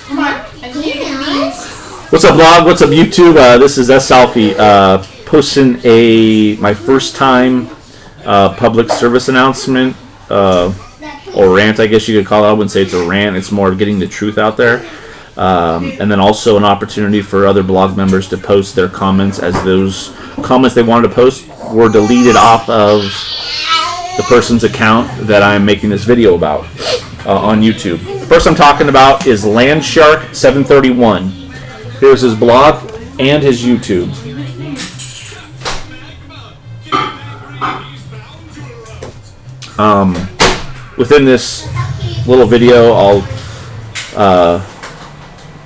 Come on. I need these. What's up, vlog? What's up, YouTube? This is ssalfi posting my first time public service announcement or rant, I guess you could call it. I wouldn't say it's a rant. It's more of getting the truth out there. And then also an opportunity for other blog members to post their comments, as those comments they wanted to post were deleted off of the person's account that I'm making this video about on YouTube. The first I'm talking about is Landshark731. Here's his blog and his YouTube. Within this little video, I'll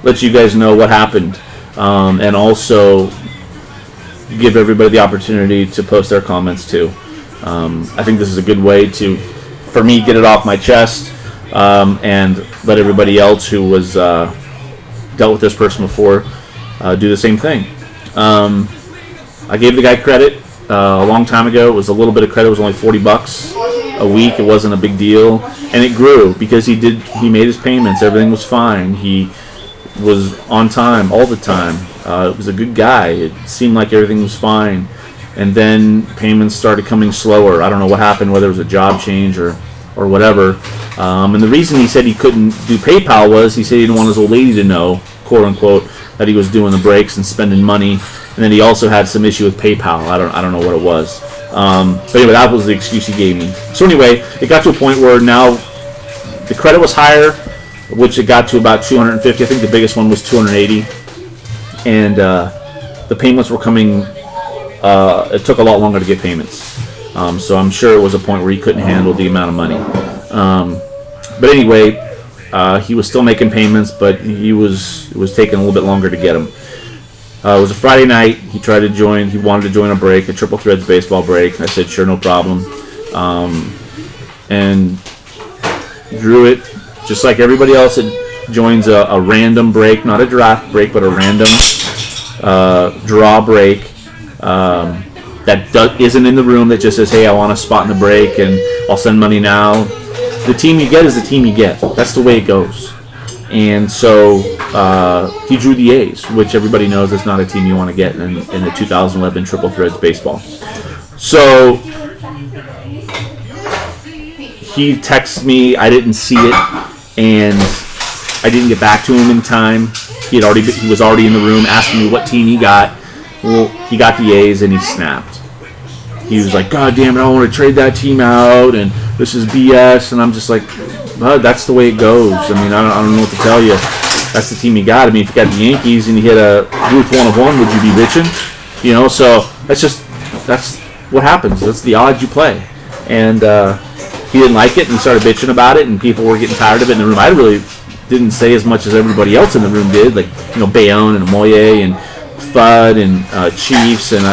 let you guys know what happened, and also give everybody the opportunity to post their comments too. I think this is a good way for me, get it off my chest, and let everybody else who was dealt with this person before do the same thing. I gave the guy credit a long time ago. It was a little bit of credit. It was only $40 a week. It wasn't a big deal, and it grew because he made his payments. Everything was fine. He was on time all the time. It was a good guy. It seemed like everything was fine, and then payments started coming slower. I don't know what happened, whether it was a job change or whatever. And the reason he said he couldn't do PayPal was he said he didn't want his old lady to know, quote unquote, that he was doing the breaks and spending money. And then he also had some issue with PayPal. I don't know what it was. But anyway, that was the excuse he gave me. So anyway, it got to a point where now the credit was higher, which it got to about 250. I think the biggest one was 280. And the payments were coming. It took a lot longer to get payments. So I'm sure it was a point where he couldn't handle the amount of money. But anyway, he was still making payments, but it was taking a little bit longer to get them. It was a Friday night. He tried to join. He wanted to join a break, a Triple Threads baseball break. I said, sure, no problem. And drew it just like everybody else. It joins a random break, not a draft break, but a random draw break. That isn't in the room, that just says, hey, I want a spot in the break and I'll send money now. The team you get is the team you get. That's the way it goes. And so he drew the A's, which everybody knows is not a team you want to get in the 2011 Triple Threads baseball. So he texted me. I didn't see it, and I didn't get back to him in time. He was already in the room asking me what team he got. Well, he got the A's, and he snapped. He was like, God damn it, I want to trade that team out, and this is BS. And I'm just like, that's the way it goes. I mean, I don't know what to tell you. That's the team you got. I mean, if you got the Yankees and you hit a Ruth 1 of 1, would you be bitching? You know, so that's what happens. That's the odds you play. And he didn't like it, and he started bitching about it, and people were getting tired of it in the room. I really didn't say as much as everybody else in the room did, like, Bayonne and Moye and Fudd and Chiefs and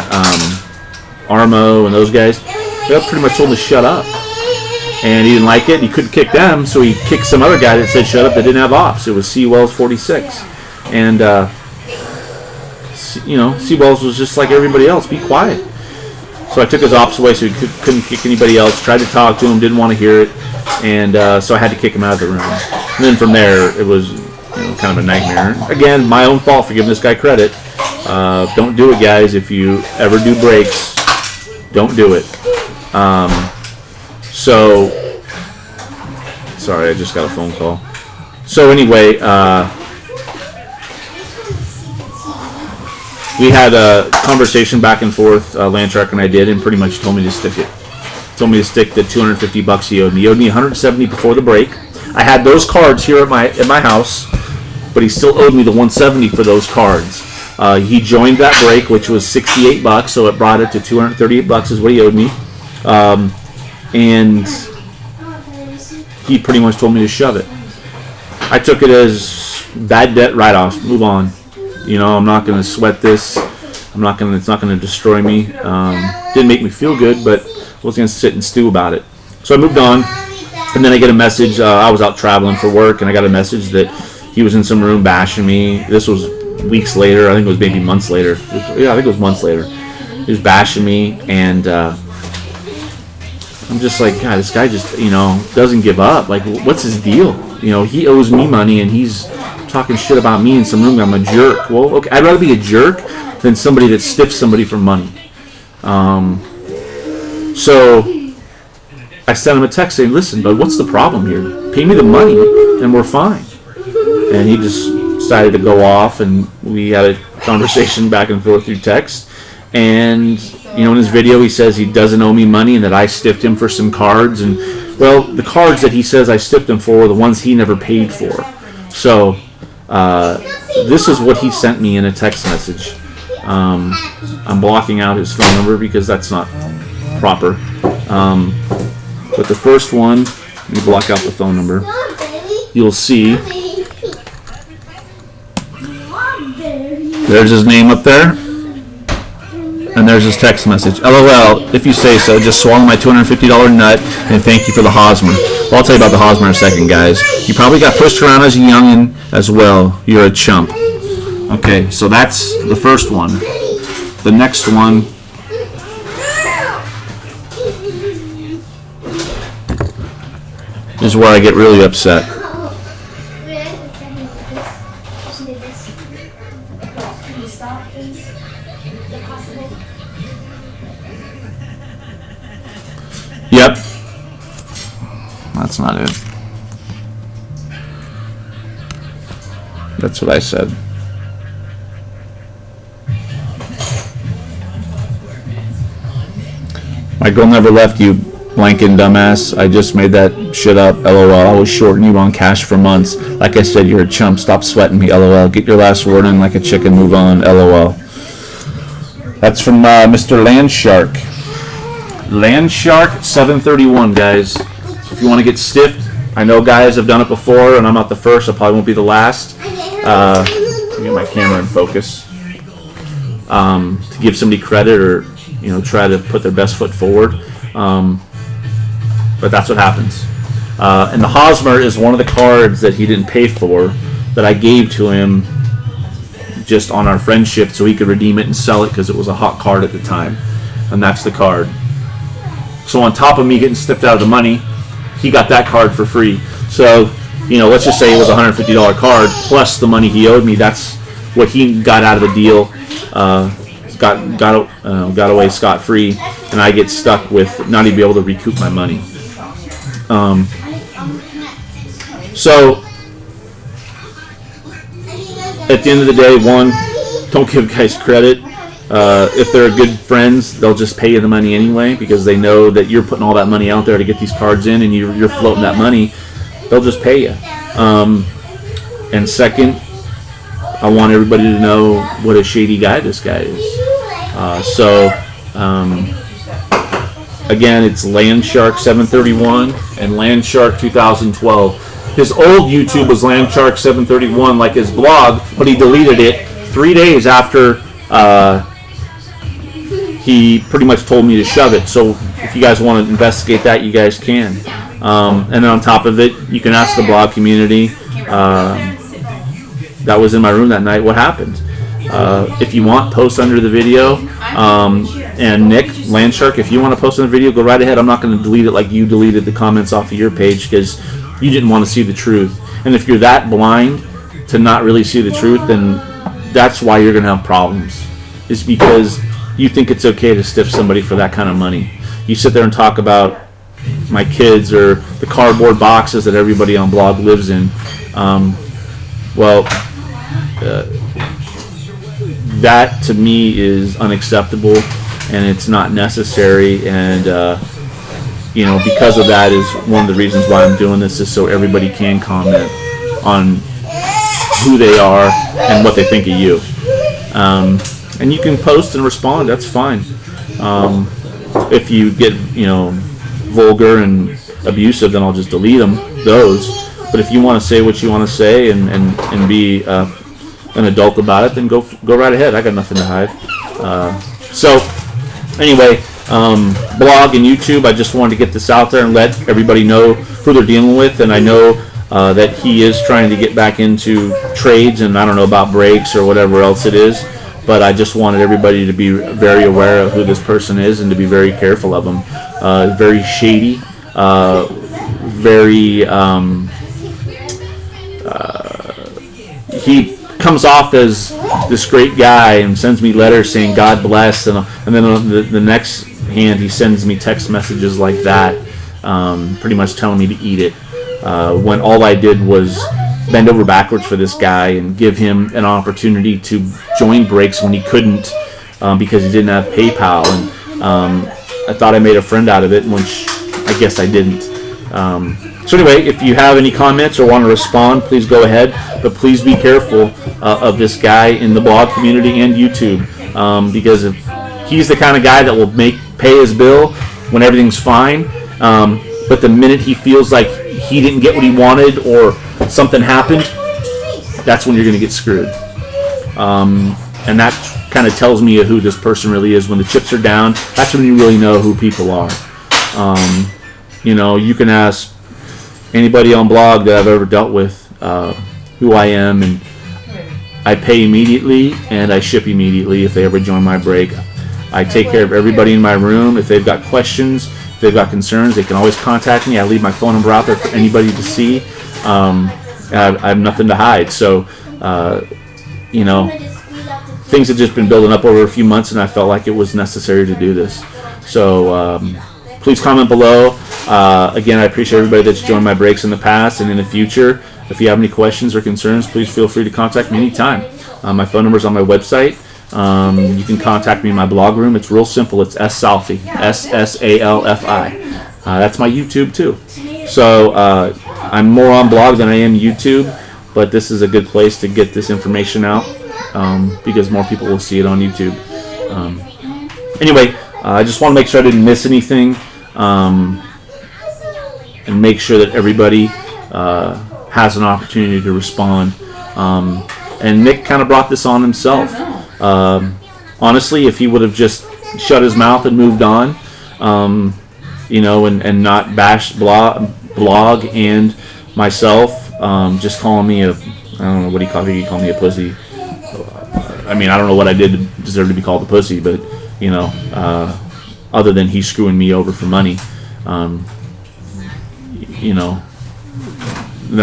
Armo and those guys. They pretty much told him to shut up. And he didn't like it. He couldn't kick them, so he kicked some other guy that said shut up that didn't have ops. It was Seawells 46. And, Seawells was just like everybody else. Be quiet. So I took his ops away so he couldn't kick anybody else. Tried to talk to him, didn't want to hear it. And so I had to kick him out of the room. And then from there, it was kind of a nightmare. Again, my own fault for giving this guy credit. Don't do it, guys. If you ever do breaks, don't do it. Sorry, I just got a phone call. So anyway, we had a conversation back and forth, Landshark and I did, and pretty much told me to stick it. Told me to stick the $250 he owed me. He owed me $170 before the break. I had those cards here at my house, but he still owed me the $170 for those cards. He joined that break, which was $68, so it brought it to $238 is what he owed me. And he pretty much told me to shove it. I took it as bad debt write-off. Move on. I'm not going to sweat this. It's not going to destroy me. Didn't make me feel good, but I was going to sit and stew about it. So I moved on, and then I get a message. I was out traveling for work, and I got a message that he was in some room bashing me. This was weeks later. I think it was maybe months later. Yeah, I think it was months later. He was bashing me, and I'm just like, God, this guy just, doesn't give up. Like, what's his deal? He owes me money, and he's talking shit about me in some room. I'm a jerk. Well, okay, I'd rather be a jerk than somebody that stiffs somebody for money. So I sent him a text saying, listen, bud, what's the problem here? Pay me the money and we're fine. And he just decided to go off, and we had a conversation back and forth through text. And, you know, in his video he says he doesn't owe me money and that I stiffed him for some cards. And, well, the cards that he says I stiffed him for were the ones he never paid for. So this is what he sent me in a text message. I'm blocking out his phone number because that's not proper. But the first one, you block out the phone number, you'll see there's his name up there, and there's his text message. LOL, if you say so, just swallow my $250 nut, and thank you for the Hosmer. Well, I'll tell you about the Hosmer in a second, guys. You probably got pushed around as a youngin' as well. You're a chump. Okay, so that's the first one. The next one is where I get really upset. Yep. That's not it. That's what I said. My girl never left you, blanking dumbass. I just made that shit up. LOL. I was shorting you on cash for months. Like I said, you're a chump. Stop sweating me. LOL. Get your last word in like a chicken. Move on. LOL. That's from Mr. Landshark. Landshark 731, guys. So if you want to get stiffed, I know guys have done it before, and I'm not the first. I probably won't be the last. Get my camera in focus. To give somebody credit, or try to put their best foot forward. But that's what happens. And the Hosmer is one of the cards that he didn't pay for that I gave to him just on our friendship so he could redeem it and sell it because it was a hot card at the time. And that's the card. So on top of me getting stiffed out of the money, he got that card for free. So, let's just say it was a $150 card plus the money he owed me. That's what he got out of the deal. Got away scot-free, and I get stuck with not even be able to recoup my money. So at the end of the day, one, don't give guys credit. If they're good friends, they'll just pay you the money anyway because they know that you're putting all that money out there to get these cards in, and you're floating that money. They'll just pay you. And second, I want everybody to know what a shady guy this guy is. Again, it's Landshark 731 and Landshark 2012. His old YouTube was Landshark 731, like his blog, but he deleted it 3 days after he pretty much told me to shove it. So if you guys want to investigate that, you guys can. And then on top of it, you can ask the blog community that was in my room that night what happened. If you want, post under the video. And Nick Landshark, if you want to post on the video, go right ahead. I'm not going to delete it like you deleted the comments off of your page because you didn't want to see the truth. And if you're that blind to not really see the truth, then that's why you're going to have problems. It's because you think it's okay to stiff somebody for that kind of money. You sit there and talk about my kids or the cardboard boxes that everybody on blog lives in. That to me is unacceptable, and it's not necessary. And because of that is one of the reasons why I'm doing this, is so everybody can comment on who they are and what they think of you. And you can post and respond. That's fine. If you get vulgar and abusive, then I'll just delete those. But if you want to say what you want to say and be an adult about it, then go right ahead. I got nothing to hide. So anyway, blog and YouTube, I just wanted to get this out there and let everybody know who they're dealing with. And I know that he is trying to get back into trades, and I don't know about breaks or whatever else it is, but I just wanted everybody to be very aware of who this person is and to be very careful of him. Very shady, very he comes off as this great guy and sends me letters saying God bless, and then on the next hand he sends me text messages like that, pretty much telling me to eat it, when all I did was bend over backwards for this guy and give him an opportunity to join breaks when he couldn't, because he didn't have PayPal, and I thought I made a friend out of it, which I guess I didn't. So anyway, if you have any comments or want to respond, please go ahead. But please be careful of this guy in the blog community and YouTube, because if he's the kind of guy that will pay his bill when everything's fine, but the minute he feels like he didn't get what he wanted or something happened, that's when you're going to get screwed. And that kind of tells me who this person really is. When the chips are down, that's when you really know who people are. You can ask anybody on blog that I've ever dealt with who I am, and I pay immediately and I ship immediately if they ever join my break. I take care of everybody in my room. If they've got questions, if they've got concerns, they can always contact me. I leave my phone number out there for anybody to see. I have nothing to hide. So, things have just been building up over a few months, and I felt like it was necessary to do this. So please comment below. Again, I appreciate everybody that's joined my breaks in the past and in the future. If you have any questions or concerns, please feel free to contact me anytime. My phone number is on my website. You can contact me in my blog room. It's real simple. It's ssalfi, ssalfi. That's my YouTube too. So I'm more on blog than I am YouTube, but this is a good place to get this information out, because more people will see it on YouTube. Anyway, I just want to make sure I didn't miss anything, and make sure that everybody has an opportunity to respond. And Nick kind of brought this on himself. Honestly, if he would have just shut his mouth and moved on, and not bashed blog and myself, just calling me I don't know what he called me a pussy. I mean, I don't know what I did to deserve to be called a pussy, but other than he's screwing me over for money, then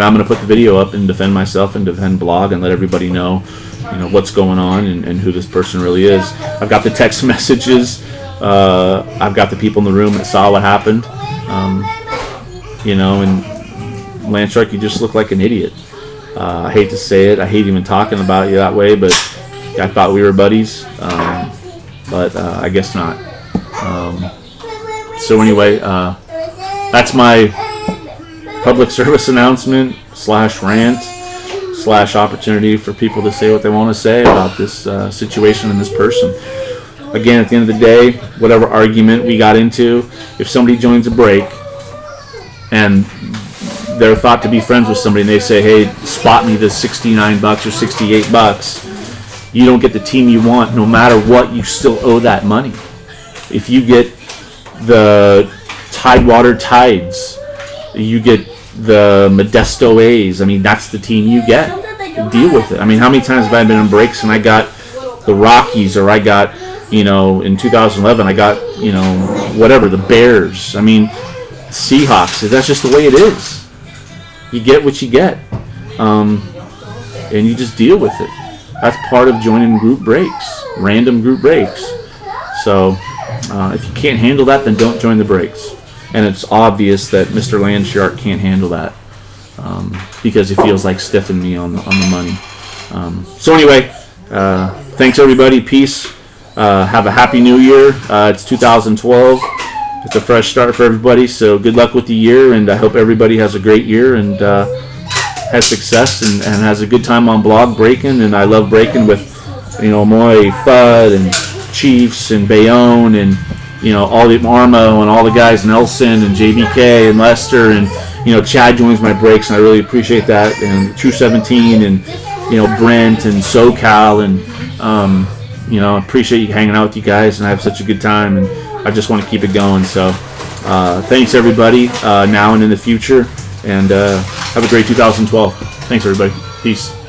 I'm going to put the video up and defend myself and defend blog and let everybody know, what's going on and who this person really is. I've got the text messages. I've got the people in the room that saw what happened. And Landshark, you just look like an idiot. I hate to say it. I hate even talking about you that way, but I thought we were buddies. But I guess not. So anyway, that's my public service announcement / rant / opportunity for people to say what they want to say about this situation and this person. Again, at the end of the day, whatever argument we got into, if somebody joins a break and they're thought to be friends with somebody and they say, hey, spot me this $69 or $68, you don't get the team you want. No matter what, you still owe that money. If you get the Tidewater Tides, you get the Modesto A's, I mean, that's the team you get. Deal with it. I mean, how many times have I been in breaks and I got the Rockies, or I got, in 2011, I got, whatever, the Bears. I mean, Seahawks. That's just the way it is. You get what you get. And you just deal with it. That's part of joining group breaks, random group breaks. So if you can't handle that, then don't join the breaks. And it's obvious that Mr. Landshark can't handle that, because he feels like stiffing me on the money. So anyway, thanks everybody. Peace. Have a happy new year. It's 2012. It's a fresh start for everybody. So good luck with the year, and I hope everybody has a great year and has success and has a good time on blog breaking. And I love breaking with Moy, Fudd, and Chiefs and Bayonne and all the Marmo and all the guys, Nelson and JBK and Lester, and Chad joins my breaks, and I really appreciate that, and True 17 and Brent and SoCal, and appreciate you hanging out with you guys, and I have such a good time, and I just want to keep it going. So thanks everybody, now and in the future, and have a great 2012. Thanks everybody. Peace.